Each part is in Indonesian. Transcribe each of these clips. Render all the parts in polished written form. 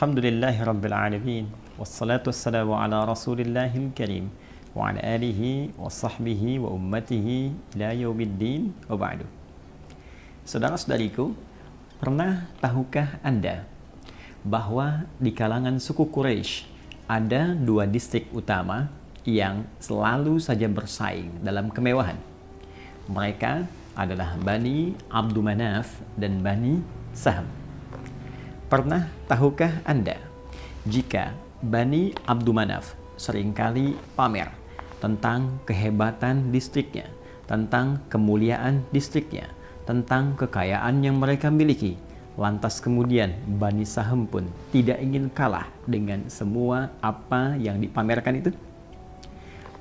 Alhamdulillahi Rabbil Alamin. Wassalatu wassalamu ala Rasulillahil Karim wa ala alihi wa sahbihi wa ummatihi ila yaumiddin wa ba'du. Saudara-saudariku, pernah tahukah Anda bahwa di kalangan suku Quraisy ada dua distrik utama yang selalu saja bersaing dalam kemewahan? Mereka adalah Bani Abdul Manaf dan Bani Sahm. Pernah tahukah Anda jika Bani Abdul Manaf seringkali pamer tentang kehebatan distriknya, tentang kemuliaan distriknya, tentang kekayaan yang mereka miliki, lantas kemudian Bani Sahm pun tidak ingin kalah dengan semua apa yang dipamerkan itu?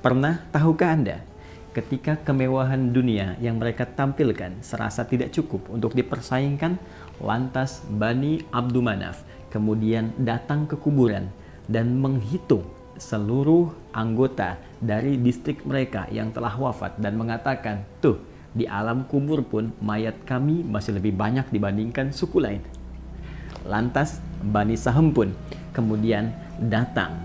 Pernah tahukah Anda ketika kemewahan dunia yang mereka tampilkan serasa tidak cukup untuk dipersaingkan, lantas Bani Abdul Manaf kemudian datang ke kuburan dan menghitung seluruh anggota dari distrik mereka yang telah wafat dan mengatakan, tuh, di alam kubur pun mayat kami masih lebih banyak dibandingkan suku lain. Lantas Bani Sahm pun kemudian datang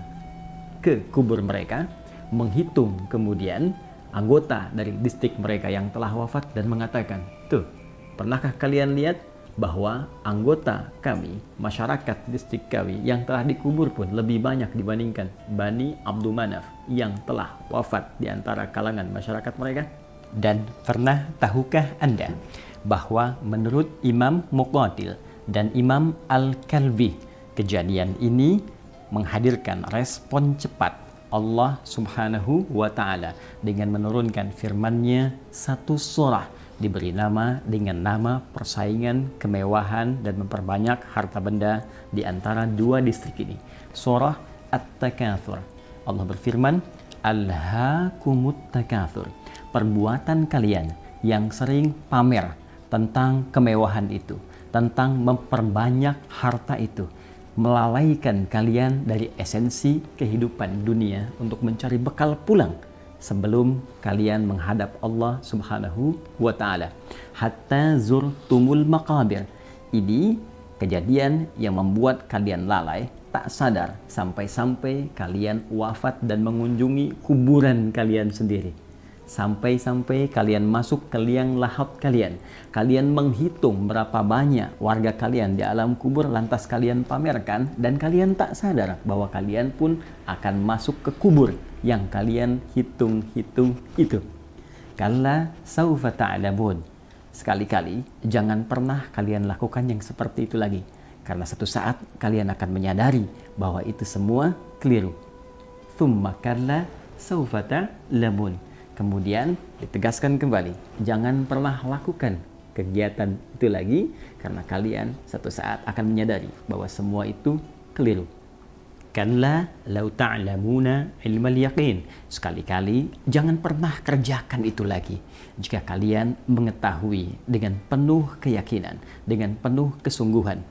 ke kubur mereka, menghitung kemudian anggota dari distrik mereka yang telah wafat dan mengatakan, tuh, pernahkah kalian lihat bahwa anggota kami, masyarakat distrik kami yang telah dikubur pun lebih banyak dibandingkan Bani Abdul Manaf yang telah wafat di antara kalangan masyarakat mereka? Dan pernah tahukah Anda bahwa menurut Imam Muqatil dan Imam Al-Kalbi, kejadian ini menghadirkan respon cepat Allah Subhanahu wa Ta'ala dengan menurunkan firman-Nya satu surah diberi nama dengan nama persaingan kemewahan dan memperbanyak harta benda di antara dua distrik ini. Surah At-Takatsur. Allah berfirman, Alhaakumut takatsur. Perbuatan kalian yang sering pamer tentang kemewahan itu, tentang memperbanyak harta itu, melalaikan kalian dari esensi kehidupan dunia untuk mencari bekal pulang sebelum kalian menghadap Allah Subhanahu wa Ta'ala. Hatta zurtumul maqabir. Ini kejadian yang membuat kalian lalai, tak sadar, sampai-sampai kalian wafat dan mengunjungi kuburan kalian sendiri. Sampai-sampai kalian masuk ke liang lahat kalian. Kalian menghitung berapa banyak warga kalian di alam kubur, lantas kalian pamerkan dan kalian tak sadar bahwa kalian pun akan masuk ke kubur yang kalian hitung-hitung itu. Kalla saufa ta'lamun. Sekali-kali jangan pernah kalian lakukan yang seperti itu lagi, karena satu saat kalian akan menyadari bahwa itu semua keliru. Tsumma kalla saufa ta'lamun. Kemudian ditegaskan kembali, jangan pernah lakukan kegiatan itu lagi, karena kalian satu saat akan menyadari bahwa semua itu keliru. Kalla law ta'lamuna ilmal yaqin. Sekali-kali jangan pernah kerjakan itu lagi jika kalian mengetahui dengan penuh keyakinan, dengan penuh kesungguhan.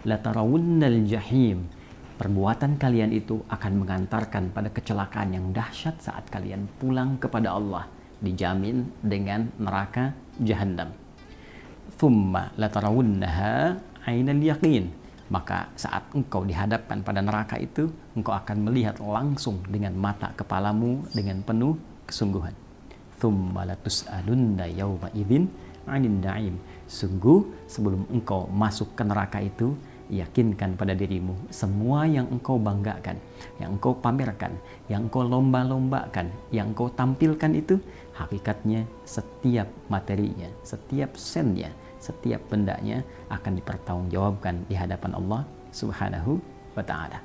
La tarawunnal jahim. Perbuatan kalian itu akan mengantarkan pada kecelakaan yang dahsyat saat kalian pulang kepada Allah, dijamin dengan neraka Jahannam. Thumma latarawunnaha ainal yaqin. Maka saat engkau dihadapkan pada neraka itu, engkau akan melihat langsung dengan mata kepalamu dengan penuh kesungguhan. Thumma latus'alunna yawma idzin 'anil na'im. Sungguh sebelum engkau masuk ke neraka itu, yakinkan pada dirimu semua yang engkau banggakan, yang engkau pamerkan, yang engkau lomba-lombakan, yang engkau tampilkan itu, hakikatnya setiap materinya, setiap sennya, setiap bendanya akan dipertanggungjawabkan di hadapan Allah Subhanahu wa Ta'ala.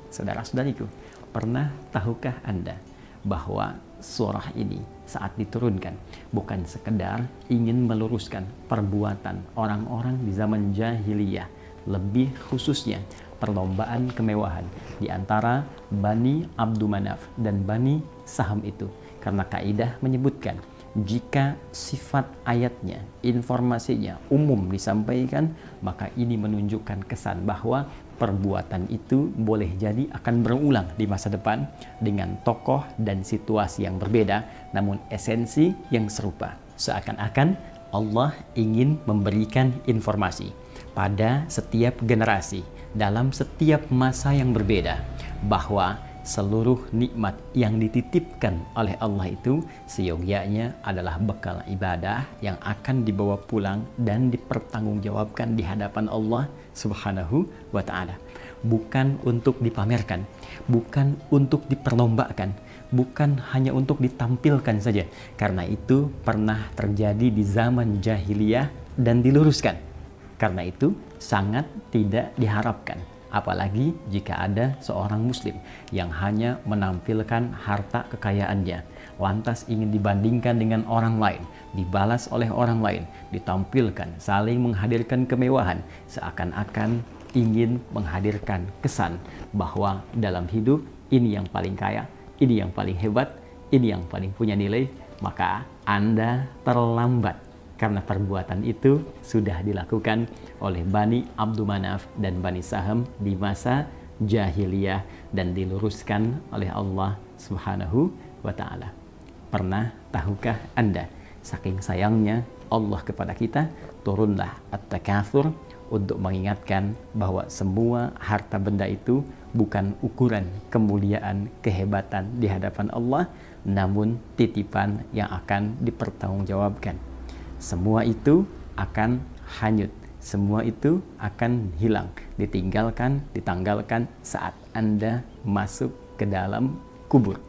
Saudara-saudariku, pernah tahukah Anda bahwa surah ini saat diturunkan bukan sekedar ingin meluruskan perbuatan orang-orang di zaman jahiliyah, lebih khususnya perlombaan kemewahan di antara Bani Abdul Manaf dan Bani Sahm itu, karena kaidah menyebutkan jika sifat ayatnya, informasinya umum disampaikan, maka ini menunjukkan kesan bahwa perbuatan itu boleh jadi akan berulang di masa depan dengan tokoh dan situasi yang berbeda, namun esensi yang serupa. Seakan-akan Allah ingin memberikan informasi pada setiap generasi dalam setiap masa yang berbeda bahwa seluruh nikmat yang dititipkan oleh Allah itu seyogyanya adalah bekal ibadah yang akan dibawa pulang dan dipertanggungjawabkan di hadapan Allah Subhanahu wa Ta'ala. Bukan untuk dipamerkan, bukan untuk diperlombakan, bukan hanya untuk ditampilkan saja. Karena itu pernah terjadi di zaman jahiliyah dan diluruskan. Karena itu sangat tidak diharapkan. Apalagi jika ada seorang muslim yang hanya menampilkan harta kekayaannya, lantas ingin dibandingkan dengan orang lain, dibalas oleh orang lain, ditampilkan, saling menghadirkan kemewahan, seakan-akan ingin menghadirkan kesan bahwa dalam hidup ini yang paling kaya, ini yang paling hebat, ini yang paling punya nilai, maka Anda terlambat. Karena perbuatan itu sudah dilakukan oleh Bani Abdul Manaf dan Bani Saham di masa jahiliyah dan diluruskan oleh Allah Subhanahu wa Ta'ala. Pernah tahukah Anda, saking sayangnya Allah kepada kita, turunlah At-Takatsur untuk mengingatkan bahwa semua harta benda itu bukan ukuran kemuliaan, kehebatan di hadapan Allah, namun titipan yang akan dipertanggungjawabkan. Semua itu akan hanyut, semua itu akan hilang, ditinggalkan, ditanggalkan saat Anda masuk ke dalam kubur.